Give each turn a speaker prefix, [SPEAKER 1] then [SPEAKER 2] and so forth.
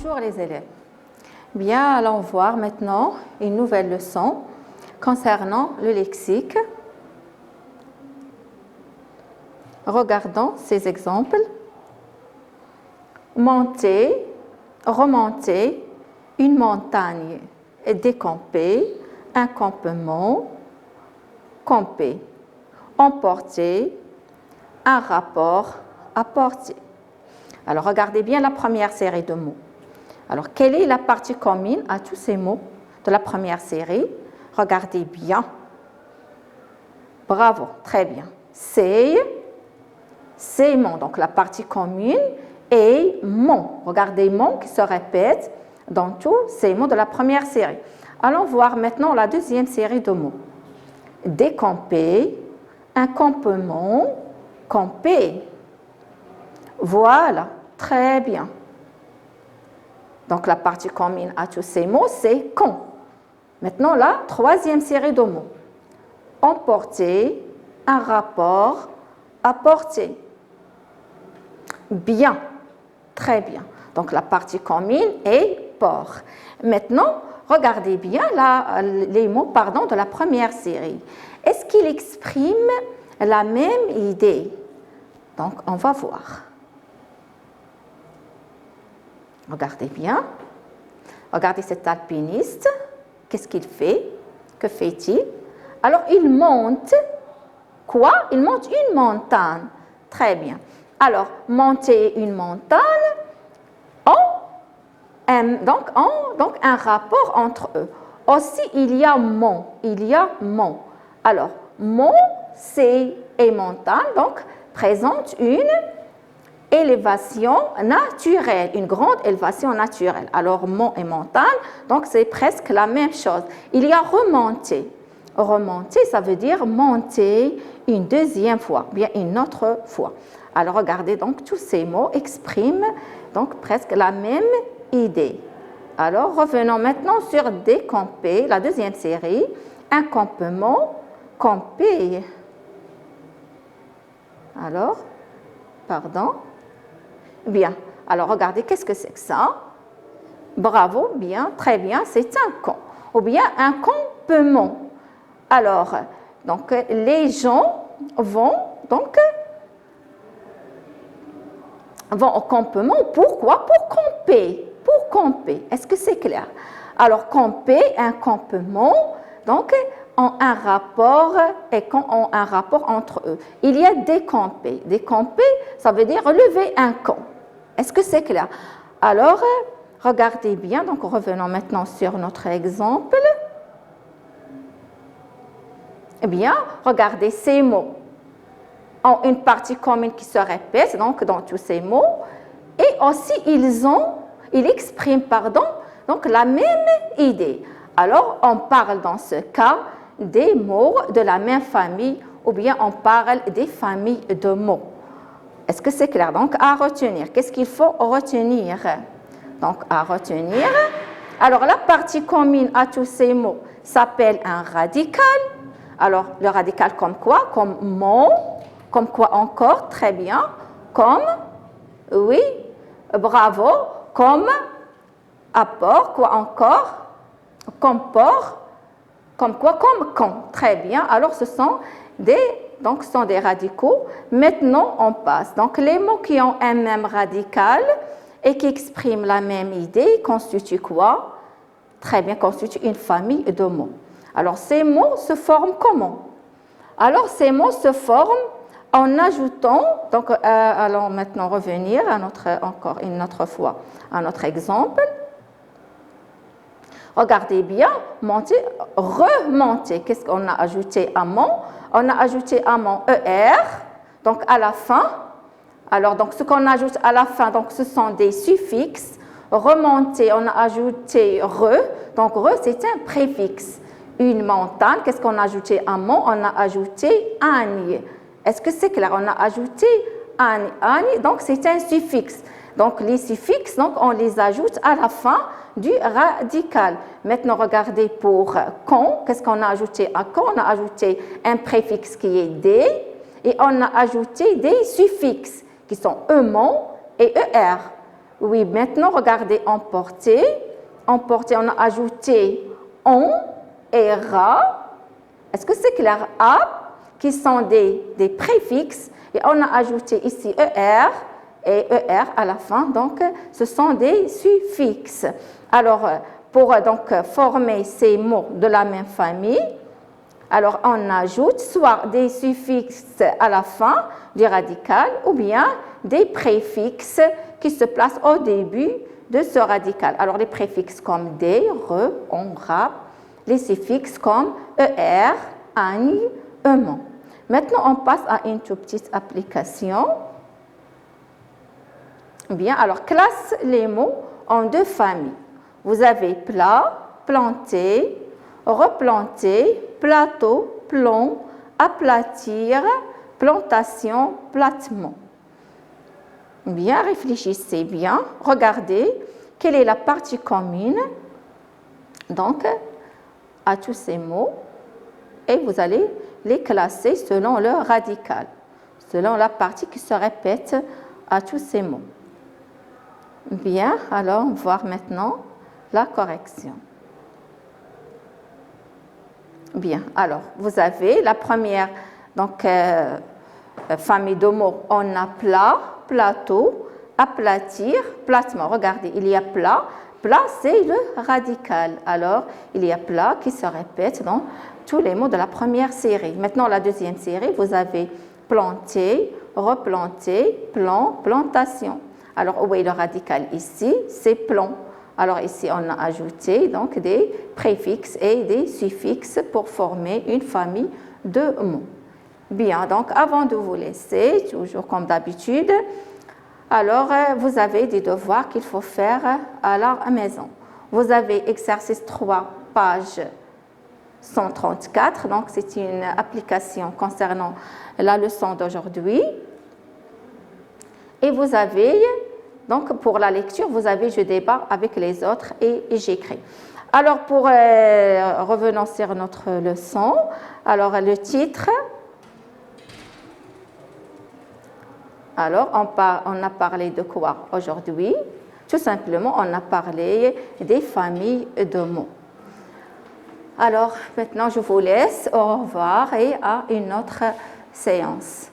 [SPEAKER 1] Bonjour les élèves. Bien, allons voir maintenant une nouvelle leçon concernant le lexique. Regardons ces exemples. Monter, remonter, une montagne, décamper, un campement, camper, emporter, un rapport, apporter. Alors, regardez bien la première série de mots. Alors, quelle est la partie commune à tous ces mots de la première série? Regardez bien. Bravo, très bien. C'est mon, donc la partie commune, et mon. Regardez mon qui se répète dans tous ces mots de la première série. Allons voir maintenant la deuxième série de mots. Décamper, un campement, camper. Voilà, très bien. Donc, la partie commune à tous ces mots, c'est quand. Maintenant, la troisième série de mots. Emporter, un rapport, apporter. Bien, très bien. Donc, la partie commune est port. Maintenant, regardez bien les mots de la première série. Est-ce qu'ils expriment la même idée? Donc, on va voir. Regardez bien. Regardez cet alpiniste. Qu'est-ce qu'il fait? Que fait-il? Alors, il monte quoi? Il monte une montagne. Très bien. Alors, monter une montagne, donc un rapport entre eux. Aussi, il y a mon. Alors, mon, c'est et montagne, donc présente une élévation naturelle, une grande élévation naturelle. Alors, mont et montagne, donc c'est presque la même chose. Il y a remonter. Remonter, ça veut dire monter une deuxième fois, bien une autre fois. Alors, regardez, donc, tous ces mots expriment donc presque la même idée. Alors, revenons maintenant sur décamper, la deuxième série. Un campement, camper. Alors, pardon. Bien. Alors, regardez, qu'est-ce que c'est que ça? Bravo, bien, très bien, c'est un camp. Ou bien un campement. Alors, donc, les gens vont au campement. Pourquoi? Pour camper. Pour camper. Est-ce que c'est clair? Alors, camper, un campement, donc, ont un rapport entre eux. Il y a décamper. Décamper, ça veut dire lever un camp. Est-ce que c'est clair? Alors, regardez bien. Donc, revenons maintenant sur notre exemple. Eh bien, regardez ces mots. Ont une partie commune qui se répète, donc, dans tous ces mots. Et aussi, ils expriment, donc, la même idée. Alors, on parle dans ce cas des mots de la même famille ou bien on parle des familles de mots. Est-ce que c'est clair? Donc, à retenir. Qu'est-ce qu'il faut retenir? Donc, à retenir. Alors, la partie commune à tous ces mots s'appelle un radical. Alors, le radical comme quoi? Comme mon. Comme quoi encore? Très bien. Comme, oui, bravo. Comme apport. Quoi encore? Comme port. Comme quoi? Comme quand. Très bien. Alors, ce sont des radicaux. Maintenant, on passe. Donc, les mots qui ont un même radical et qui expriment la même idée constituent quoi? Très bien, constituent une famille de mots. Alors, ces mots se forment comment? Alors, ces mots se forment en ajoutant, donc, allons maintenant revenir encore une autre fois à notre exemple. Regardez bien, monter, remonter. Qu'est-ce qu'on a ajouté à mon? On a ajouté à mon ER, donc à la fin. Alors, donc, ce qu'on ajoute à la fin, donc, ce sont des suffixes. Remonter, on a ajouté re. Donc, re, c'est un préfixe. Une montagne, qu'est-ce qu'on a ajouté à mon? On a ajouté agne. Est-ce que c'est clair? On a ajouté agne. Agne, donc, c'est un suffixe. Donc, les suffixes, donc, on les ajoute à la fin du radical. Maintenant, regardez pour quand. Qu'est-ce qu'on a ajouté à quand? On a ajouté un préfixe qui est des et on a ajouté des suffixes qui sont emon et er. Oui, maintenant, regardez emporter. Emporter, on a ajouté on et ra. Est-ce que c'est clair? A, qui sont des préfixes, et on a ajouté ici er et er à la fin, donc ce sont des suffixes. Alors, pour donc former ces mots de la même famille, alors on ajoute soit des suffixes à la fin du radical ou bien des préfixes qui se placent au début de ce radical. Alors les préfixes comme des, re, on, ra, les suffixes comme er, agne, ement. Maintenant on passe à une toute petite application. Bien, alors classe les mots en deux familles. Vous avez plat, planter, replanter, plateau, plomb, aplatir, plantation, platement. Bien, réfléchissez bien, regardez quelle est la partie commune donc à tous ces mots et vous allez les classer selon leur radical, selon la partie qui se répète à tous ces mots. Bien, alors on va voir maintenant la correction. Bien, alors vous avez la première donc, famille de mots, on a plat, plateau, aplatir, platement. Regardez, il y a plat, plat c'est le radical. Alors, il y a plat qui se répète dans tous les mots de la première série. Maintenant, la deuxième série, vous avez planter, replanter, plan, plantation. Alors, où est le radical ici? C'est plomb. Alors ici, on a ajouté donc des préfixes et des suffixes pour former une famille de mots. Bien, donc avant de vous laisser, toujours comme d'habitude, alors vous avez des devoirs qu'il faut faire à la maison. Vous avez exercice 3, page 134, donc c'est une application concernant la leçon d'aujourd'hui. Et vous avez, donc pour la lecture, vous avez je débat avec les autres et j'écris. Alors pour revenons sur notre leçon, alors le titre, alors on a parlé de quoi aujourd'hui? Tout simplement, on a parlé des familles de mots. Alors maintenant, je vous laisse, au revoir et à une autre séance.